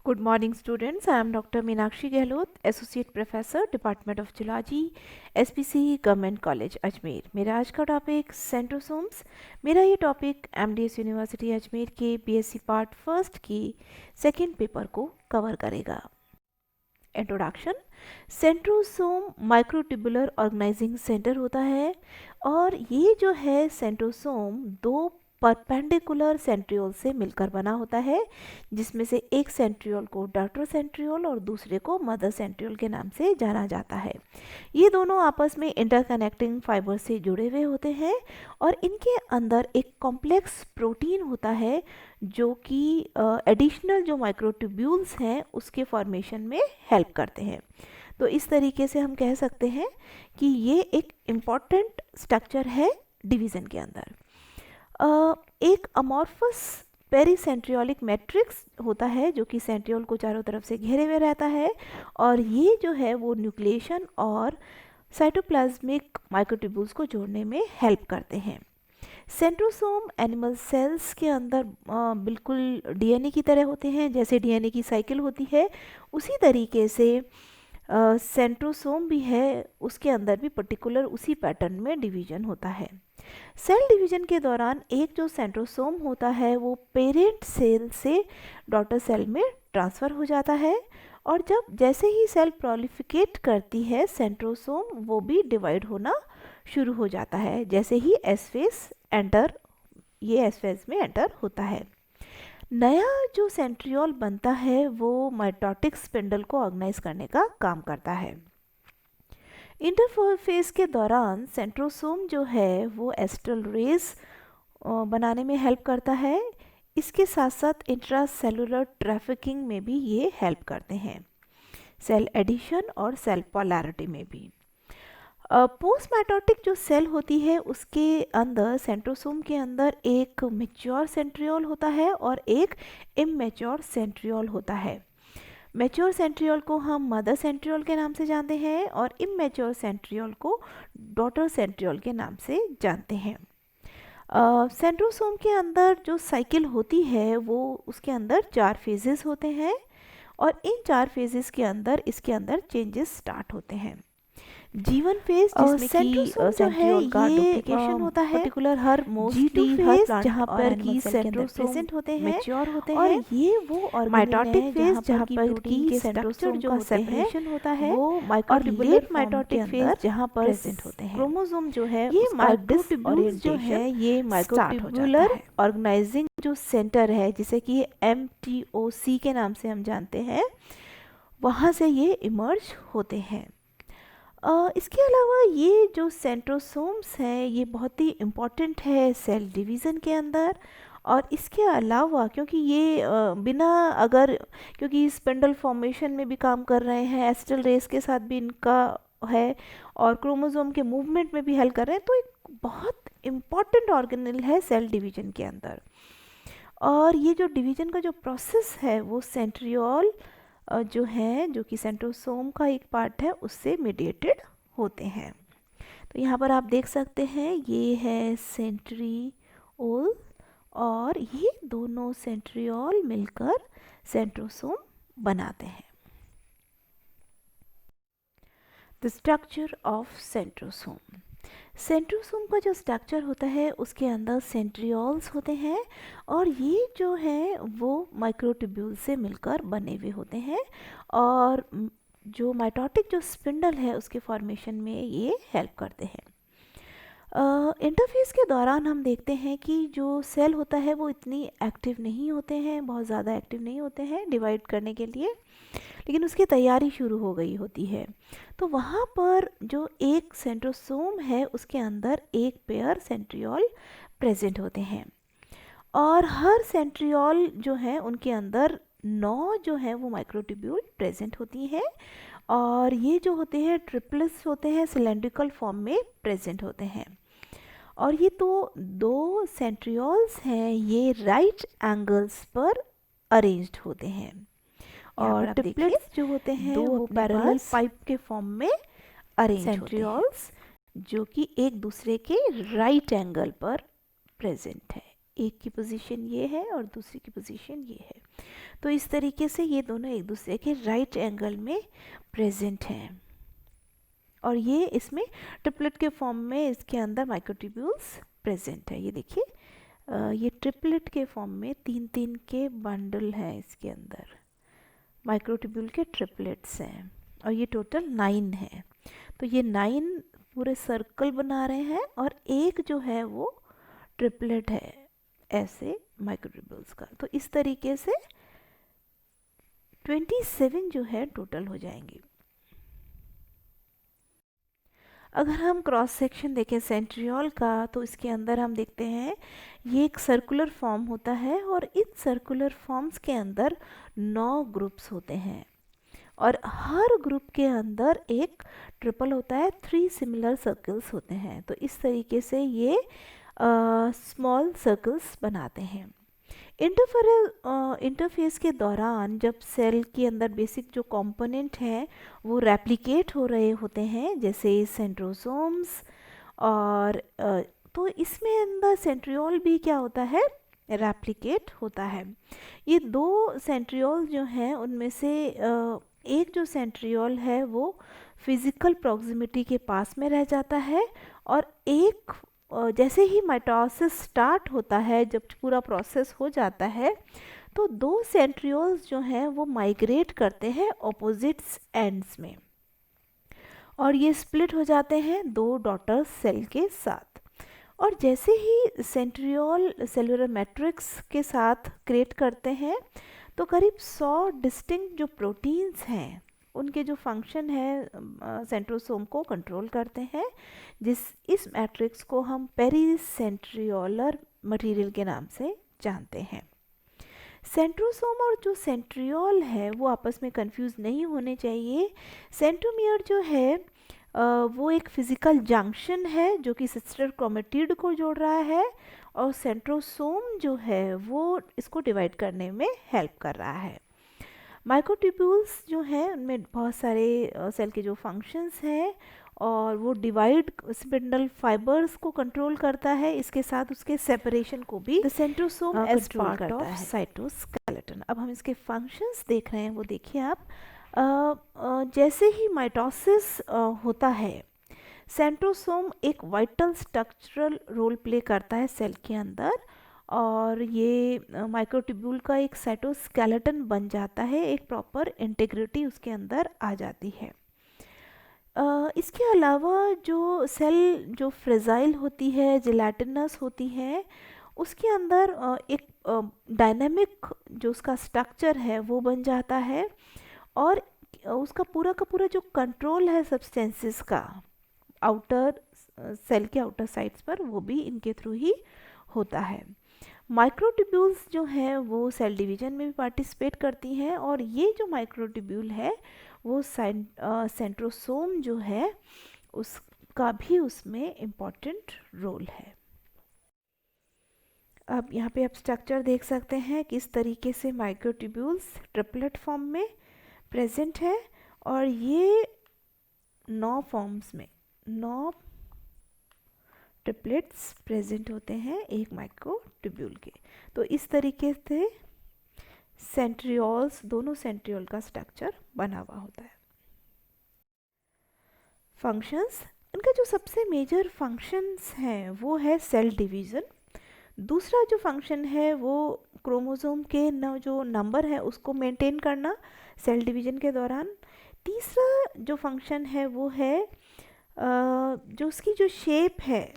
Good morning, students. I am Dr. Meenakshi Gehlot, Associate Professor, Department of Zoology, SPC government college Ajmer. मेरा आज का topic centrosomes. मेरा ये topic MDS university Ajmer के BSc part first की second paper को cover करेगा। Introduction. Centrosome microtubular organising centre होता है और ये जो है सेंट्रोसोम दो परपेंडिकुलर सेंट्रियोल से मिलकर बना होता है, जिसमें से एक सेंट्रियोल को डॉटर सेंट्रियोल और दूसरे को मदर सेंट्रियोल के नाम से जाना जाता है। ये दोनों आपस में इंटरकनेक्टिंग फाइबर से जुड़े हुए होते हैं और इनके अंदर एक कॉम्प्लेक्स प्रोटीन होता है जो कि एडिशनल जो माइक्रोट्यूब्यूल्स हैं उसके फॉर्मेशन में हेल्प करते हैं। तो इस तरीके से हम कह सकते हैं कि ये एक इम्पॉर्टेंट स्ट्रक्चर है डिवीज़न के अंदर। एक अमॉर्फस पेरीसेंट्रियोलिक मैट्रिक्स होता है जो कि सेंट्रियोल को चारों तरफ से घेरे हुए रहता है और ये जो है वो न्यूक्लिएशन और साइटोप्लाज्मिक माइक्रोट्यूब्यूल्स को जोड़ने में हेल्प करते हैं। सेंट्रोसोम एनिमल सेल्स के अंदर बिल्कुल डीएनए की तरह होते हैं। जैसे डीएनए की साइकिल होती है उसी तरीके से सेंट्रोसोम भी है, उसके अंदर भी पर्टिकुलर उसी पैटर्न में डिवीजन होता है। सेल डिवीजन के दौरान एक जो सेंट्रोसोम होता है वो पेरेंट सेल से डॉटर सेल में ट्रांसफ़र हो जाता है और जैसे ही सेल प्रोलिफिकेट करती है सेंट्रोसोम वो भी डिवाइड होना शुरू हो जाता है। जैसे ही एस फेज में एंटर होता है, नया जो सेंट्रियोल बनता है वो माइटोटिक स्पिंडल को ऑर्गेनाइज करने का काम करता है। इंटरफेस के दौरान सेंट्रोसोम जो है वो एस्ट्रल रेस बनाने में हेल्प करता है। इसके साथ साथ इंट्रासेलुलर ट्रैफिकिंग में भी ये हेल्प करते हैं, सेल एडिशन और सेल पोलैरिटी में भी। पोस्ट माइटोटिक जो सेल होती है उसके अंदर सेंट्रोसोम के अंदर एक मैच्योर सेंट्रियोल होता है और एक इमैच्योर सेंट्रियोल होता है। मैच्योर सेंट्रियोल को हम मदर सेंट्रियोल के नाम से जानते हैं और इमैच्योर सेंट्रियोल को डॉटर सेंट्रियोल के नाम से जानते हैं। सेंट्रोसोम के अंदर जो साइकिल होती है वो उसके अंदर 4 फेजेस होते हैं और इन 4 फेजेस के अंदर इसके अंदर चेंजेस स्टार्ट होते हैं। जीवन फेज जिसमें कि सेंट्रियोल का डुप्लीकेशन होता है, पर्टिकुलर हर मोस्टली हर प्लांट जहाँ पर कि सेंट्रोसोम प्रेजेंट होते हैं, मैच्योर होते हैं, और ये वो माइटोटिक फेज जहाँ पर कि सेंट्रोसोम जो सेपरेशन होता है वो माइक्रोट्यूबुलर माइटोटिक फेज जहाँ पर प्रेजेंट होते हैं। क्रोमोसोम जो है ये माइक्रोट्यूब्यूल्स जो है ये माइक्रोट्यूबुलर ऑर्गेनाइजिंग जो सेंटर है जिसे कि MTOC के नाम से हम जानते हैं, वहाँ से ये इमर्ज होते हैं। इसके अलावा ये जो सेंट्रोसोम्स हैं ये बहुत ही इम्पॉर्टेंट है सेल डिवीज़न के अंदर। और इसके अलावा क्योंकि ये क्योंकि स्पिंडल फॉर्मेशन में भी काम कर रहे हैं, एस्ट्रल रेस के साथ भी इनका है और क्रोमोसोम के मूवमेंट में भी हेल्प कर रहे हैं, तो एक बहुत इम्पॉर्टेंट ऑर्गेनेल है सेल डिवीज़न के अंदर। और ये जो डिवीज़न का जो प्रोसेस है वो सेंट्रियोल जो है जो कि सेंट्रोसोम का एक पार्ट है उससे मीडिएटेड होते हैं। तो यहाँ पर आप देख सकते हैं ये है सेंट्रियोल और ये दोनों सेंट्रियोल मिलकर सेंट्रोसोम बनाते हैं। The structure of centrosome. Centrosome का जो स्ट्रक्चर होता है उसके अंदर सेंट्रियोल्स होते हैं और ये जो है वो माइक्रोट्यूब्यूल से मिलकर बने हुए होते हैं और जो माइटोटिक जो स्पिंडल है उसके फॉर्मेशन में ये हेल्प करते हैं। इंटरफेस के दौरान हम देखते हैं कि जो सेल होता है वो इतनी एक्टिव नहीं होते हैं, बहुत ज़्यादा एक्टिव नहीं होते हैं डिवाइड करने के लिए, लेकिन उसकी तैयारी शुरू हो गई होती है। तो वहाँ पर जो एक सेंट्रोसोम है उसके अंदर एक पेयर सेंट्रियोल प्रेजेंट होते हैं और हर सेंट्रियोल जो है उनके अंदर 9 जो है वो माइक्रोट्यूब्यूल प्रेजेंट होती हैं और ये जो होते हैं ट्रिपल्स होते हैं, सिलेंड्रिकल फॉर्म में प्रेजेंट होते हैं। और ये तो 2 सेंट्रियोल्स हैं, ये राइट एंगल्स पर अरेंज्ड होते हैं और ट्रिपलेट्स जो होते हैं वो पैरेलल पाइप के फॉर्म में अरेंज सेंट्रियोल्स जो कि एक दूसरे के राइट एंगल पर प्रेजेंट है। एक की पोजीशन ये है और दूसरी की पोजीशन ये है। तो इस तरीके से ये दोनों एक दूसरे के राइट एंगल में प्रेजेंट हैं और ये इसमें ट्रिपलेट के फॉर्म में इसके अंदर माइक्रोट्यूब्यूल्स प्रेजेंट है। ये देखिए ये ट्रिपलेट के फॉर्म में तीन तीन के बंडल हैं, इसके अंदर माइक्रोट्यूब्यूल के ट्रिपलेट्स हैं और ये टोटल 9 है। तो ये 9 पूरे सर्कल बना रहे हैं और एक जो है वो ट्रिपलेट है ऐसे माइक्रोट्यूब्यूल्स का। तो इस तरीके से 27 जो है टोटल हो जाएंगे। अगर हम क्रॉस सेक्शन देखें सेंट्रियोल का तो इसके अंदर हम देखते हैं ये एक सर्कुलर फॉर्म होता है और इन सर्कुलर फॉर्म्स के अंदर 9 ग्रुप्स होते हैं और हर ग्रुप के अंदर एक ट्रिपल होता है, 3 सिमिलर सर्कल्स होते हैं। तो इस तरीके से ये स्मॉल सर्कल्स बनाते हैं। इंटरफेस के दौरान जब सेल के अंदर बेसिक जो कंपोनेंट हैं वो रेप्लिकेट हो रहे होते हैं, जैसे सेंट्रोसोम्स और तो इसमें अंदर सेंट्रियोल भी क्या होता है, रेप्लिकेट होता है। ये दो सेंट्रियोल जो हैं उनमें से एक जो सेंट्रियोल है वो फिजिकल प्रॉक्सिमिटी के पास में रह जाता है और एक जैसे ही माइटोसिस स्टार्ट होता है, जब पूरा प्रोसेस हो जाता है तो दो सेंट्रियोल्स जो हैं वो माइग्रेट करते हैं ऑपोजिट्स एंड्स में और ये स्प्लिट हो जाते हैं दो डॉटर सेल के साथ। और जैसे ही सेंट्रियोल सेलुलर मैट्रिक्स के साथ क्रिएट करते हैं तो करीब 100 डिस्टिंक्ट जो प्रोटीन्स हैं उनके जो फंक्शन है सेंट्रोसोम को कंट्रोल करते हैं, इस मैट्रिक्स को हम पेरीसेंट्रियोलर मटेरियल के नाम से जानते हैं। सेंट्रोसोम और जो सेंट्रियोल है वो आपस में कंफ्यूज नहीं होने चाहिए। सेंट्रोमियर जो है वो एक फिजिकल जंक्शन है जो कि सिस्टर क्रोमेटिड को जोड़ रहा है और सेंट्रोसोम जो है वो इसको डिवाइड करने में हेल्प कर रहा है। माइक्रोट्यूब्यूल्स जो हैं उनमें बहुत सारे सेल के जो फंक्शंस हैं और वो डिवाइड स्पिंडल फाइबर्स को कंट्रोल करता है, इसके साथ उसके सेपरेशन को भी centrosome as part of cytoskeleton. अब हम इसके फंक्शंस देख रहे हैं, वो देखिए आप जैसे ही माइटोसिस होता है सेंट्रोसोम एक वाइटल स्ट्रक्चरल रोल प्ले करता है सेल के अंदर और ये माइक्रोट्यूब्यूल का एक साइटोस्केलेटन बन जाता है, एक प्रॉपर इंटीग्रिटी उसके अंदर आ जाती है। इसके अलावा जो सेल जो फ्रेजाइल होती है, जिलेटिनस होती है, उसके अंदर एक डायनामिक जो उसका स्ट्रक्चर है वो बन जाता है और उसका पूरा का पूरा जो कंट्रोल है सब्सटेंसेस का आउटर सेल के आउटर साइड्स पर वो भी इनके थ्रू ही होता है। माइक्रोट्यूब्यूल्स जो हैं वो सेल डिवीजन में भी पार्टिसिपेट करती हैं और ये जो माइक्रोट्यूब्यूल है वो सेंट्रोसोम जो है उसका भी उसमें इम्पॉर्टेंट रोल है। अब यहाँ पे आप स्ट्रक्चर देख सकते हैं किस तरीके से माइक्रोट्यूब्यूल्स ट्रिपलेट फॉर्म में प्रेजेंट है और ये 9 फॉर्म्स में 9 ट्रिपलेट्स प्रेजेंट होते हैं एक माइक्रोट्यूब्यूल के। तो इस तरीके से सेंट्रियोल्स दोनों सेंट्रियोल का स्ट्रक्चर बना हुआ होता है। फंक्शंस, इनका जो सबसे मेजर फंक्शंस हैं वो है सेल डिवीज़न। दूसरा जो फंक्शन है वो क्रोमोसोम के जो नंबर है उसको मेंटेन करना सेल डिवीज़न के दौरान। तीसरा जो फंक्शन है वो है जो उसकी जो शेप है,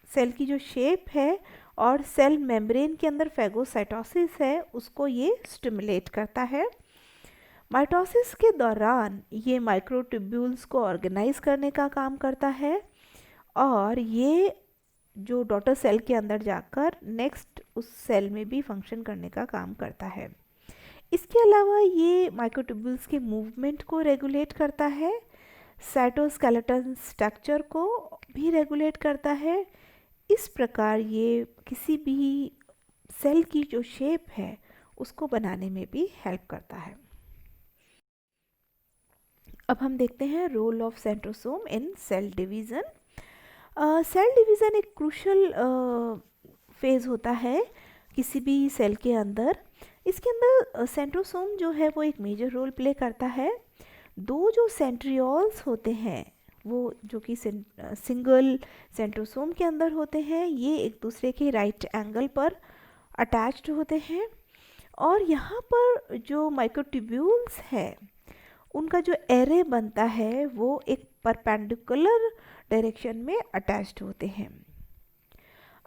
सेल की जो शेप है और सेल मेम्ब्रेन के अंदर फैगोसाइटोसिस है उसको ये स्टिमुलेट करता है। माइटोसिस के दौरान ये माइक्रोट्यूब्यूल्स को ऑर्गेनाइज करने का काम करता है और ये जो डॉटर सेल के अंदर जाकर नेक्स्ट उस सेल में भी फंक्शन करने का काम करता है। इसके अलावा ये माइक्रोट्यूब्यूल्स के मूवमेंट को रेगुलेट करता है, साइटोस्केलेटन स्ट्रक्चर को भी रेगुलेट करता है। इस प्रकार ये किसी भी सेल की जो शेप है उसको बनाने में भी हेल्प करता है। अब हम देखते हैं role of centrosome in cell division. Cell division एक क्रूशल फेज़ होता है किसी भी सेल के अंदर। इसके अंदर सेंट्रोसोम जो है वो एक मेजर रोल प्ले करता है। दो जो सेंट्रियोल्स होते हैं वो जो कि सिंगल सेंट्रोसोम के अंदर होते हैं, ये एक दूसरे के राइट एंगल पर अटैच्ड होते हैं। और यहाँ पर जो माइक्रोट्यूब्यूल्स है उनका जो एरे बनता है वो एक परपेंडिकुलर डायरेक्शन में अटैच्ड होते हैं।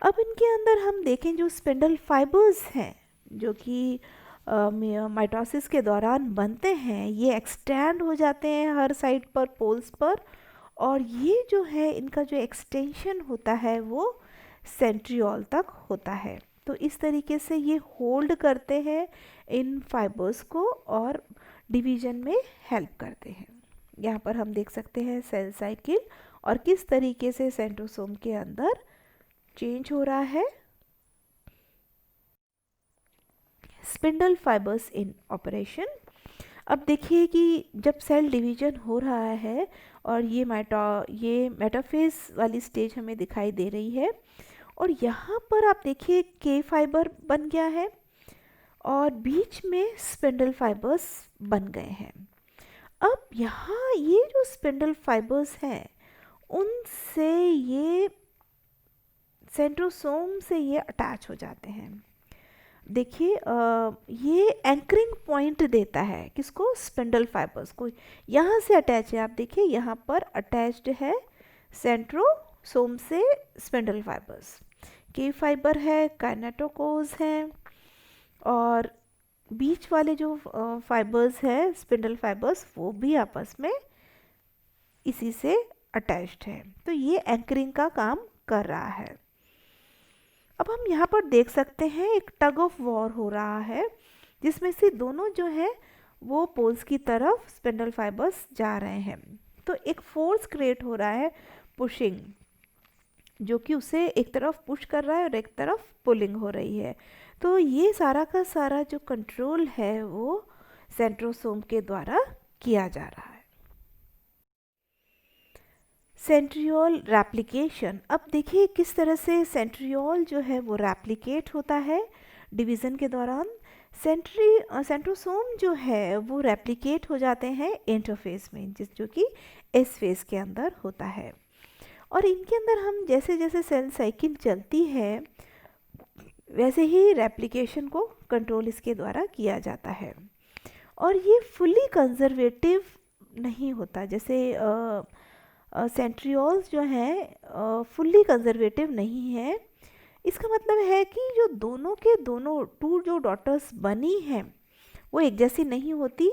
अब इनके अंदर हम देखें जो स्पिंडल फाइबर्स हैं जो कि माइटोसिस के दौरान बनते हैं, ये एक्सटेंड हो जाते हैं हर साइड पर पोल्स पर, और ये जो है इनका जो एक्सटेंशन होता है वो सेंट्रियोल तक होता है। तो इस तरीके से ये होल्ड करते हैं इन फाइबर्स को और डिवीजन में हेल्प करते हैं। यहाँ पर हम देख सकते हैं सेल साइकिल और किस तरीके से सेंट्रोसोम के अंदर चेंज हो रहा है। स्पिंडल फाइबर्स इन ऑपरेशन। अब देखिए कि जब सेल डिवीजन हो रहा है और ये मेटाफेज वाली स्टेज हमें दिखाई दे रही है, और यहाँ पर आप देखिए के फाइबर बन गया है और बीच में स्पिंडल फाइबर्स बन गए हैं। अब यहाँ ये जो स्पिंडल फाइबर्स हैं उनसे ये सेंट्रोसोम से ये अटैच हो जाते हैं। देखिए ये एंकरिंग पॉइंट देता है किसको, स्पिंडल फाइबर्स को। यहाँ से अटैच है, आप देखिए यहाँ पर अटैच्ड है सेंट्रोसोम से स्पिंडल फाइबर्स। के फाइबर है, काइनेटोकोज हैं, और बीच वाले जो फाइबर्स हैं स्पिंडल फाइबर्स वो भी आपस में इसी से अटैच्ड है। तो ये एंकरिंग का काम कर रहा है। अब हम यहाँ पर देख सकते हैं एक टग ऑफ वॉर हो रहा है जिसमें से दोनों जो है वो पोल्स की तरफ स्पिंडल फाइबर्स जा रहे हैं। तो एक फोर्स क्रिएट हो रहा है पुशिंग, जो कि उसे एक तरफ पुश कर रहा है और एक तरफ पुलिंग हो रही है। तो ये सारा का सारा जो कंट्रोल है वो सेंट्रोसोम के द्वारा किया जा रहा है। Centriole replication. अब देखिए किस तरह से सेंट्रियोल जो है वो रेप्लिकेट होता है डिवीज़न के दौरान। सेंट्रोसोम जो है वो रेप्लिकेट हो जाते हैं इंटरफेस में, जो कि एस फेज के अंदर होता है। और इनके अंदर हम जैसे जैसे सेल साइकिल चलती है वैसे ही रेप्लिकेशन को कंट्रोल इसके द्वारा किया जाता है। और ये फुली कंजर्वेटिव नहीं होता, जैसे सेंट्रियोल्स जो हैं फुल्ली कंजर्वेटिव नहीं है। इसका मतलब है कि जो दोनों के दोनों टू जो डॉटर्स बनी हैं वो एक जैसी नहीं होती,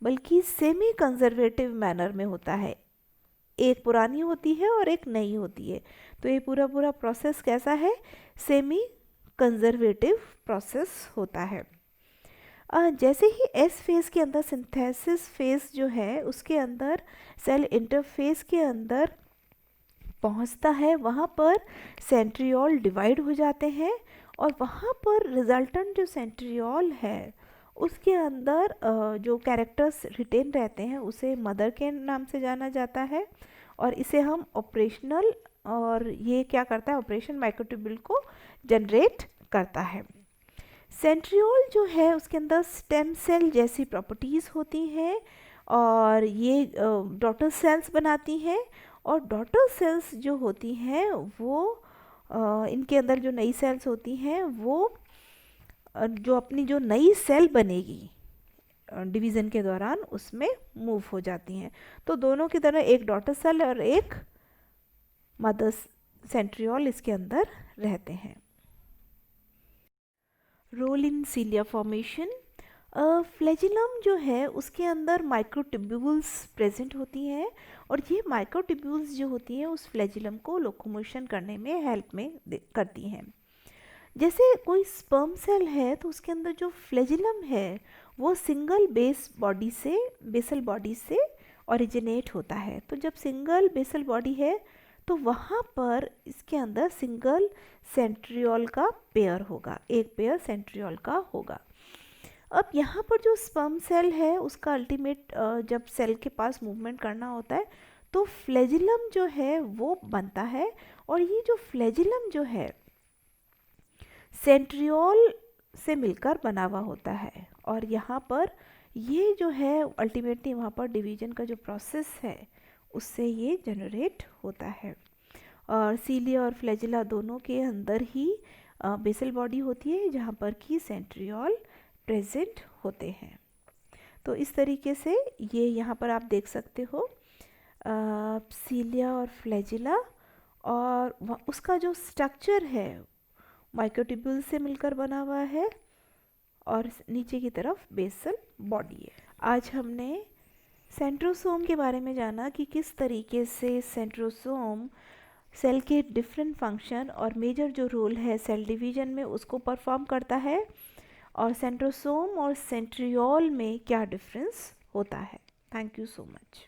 बल्कि सेमी कंजर्वेटिव मैनर में होता है। एक पुरानी होती है और एक नई होती है। तो ये पूरा पूरा प्रोसेस कैसा है, सेमी कंजर्वेटिव प्रोसेस होता है। जैसे ही एस फेज़ के अंदर सिंथेसिस फेज़ जो है उसके अंदर सेल इंटरफेस के अंदर पहुंचता है, वहाँ पर सेंट्रियोल डिवाइड हो जाते हैं और वहाँ पर रिजल्टेंट जो सेंट्रियोल है उसके अंदर जो कैरेक्टर्स रिटेन रहते हैं उसे मदर के नाम से जाना जाता है, और इसे हम ऑपरेशनल, और ये क्या करता है, ऑपरेशन माइक्रोट्यूब्यूल को जनरेट करता है। सेंट्रियोल जो है उसके अंदर स्टेम सेल जैसी प्रॉपर्टीज़ होती हैं और ये डॉटर सेल्स बनाती हैं, और डॉटर सेल्स जो होती हैं वो इनके अंदर जो नई सेल्स होती हैं वो जो अपनी जो नई सेल बनेगी डिवीज़न के दौरान उसमें मूव हो जाती हैं। तो दोनों की तरह एक डॉटर सेल और एक मदर सेंट्रियोल इसके अंदर रहते हैं। Role in cilia formation. Flagellum जो है उसके अंदर माइक्रोट्यूब्यूल्स प्रेजेंट होती हैं, और ये माइक्रोट्यूब्यूल्स जो होती हैं उस फ्लैजिलम को लोकोमोशन करने में हेल्प में करती हैं। जैसे कोई स्पर्म सेल है तो उसके अंदर जो फ्लैजिलम है वो सिंगल बेसल बॉडी से ओरिजिनेट होता है। तो जब सिंगल बेसल बॉडी है तो वहाँ पर इसके अंदर सिंगल सेंट्रियोल का पेयर होगा, एक पेयर सेंट्रियोल का होगा। अब यहाँ पर जो स्पर्म सेल है उसका अल्टीमेट जब सेल के पास मूवमेंट करना होता है तो फ्लैजिलम जो है वो बनता है, और ये जो फ्लैजिलम जो है सेंट्रियोल से मिलकर बना हुआ होता है। और यहाँ पर ये जो है अल्टीमेटली वहाँ पर डिवीजन का जो प्रोसेस है उससे ये जनरेट होता है। और सीलिया और फ्लैजिला दोनों के अंदर ही बेसल बॉडी होती है जहाँ पर कि सेंट्रियोल प्रेजेंट होते हैं। तो इस तरीके से ये यहाँ पर आप देख सकते हो सीलिया और फ्लैजिला, और उसका जो स्ट्रक्चर है माइक्रोट्यूब्यूल से मिलकर बना हुआ है और नीचे की तरफ बेसल बॉडी है। आज हमने सेंट्रोसोम के बारे में जाना कि किस तरीके से सेंट्रोसोम सेल के डिफरेंट फंक्शन और मेजर जो रोल है सेल डिवीजन में उसको परफॉर्म करता है, और सेंट्रोसोम और सेंट्रियोल में क्या डिफरेंस होता है। Thank you so much.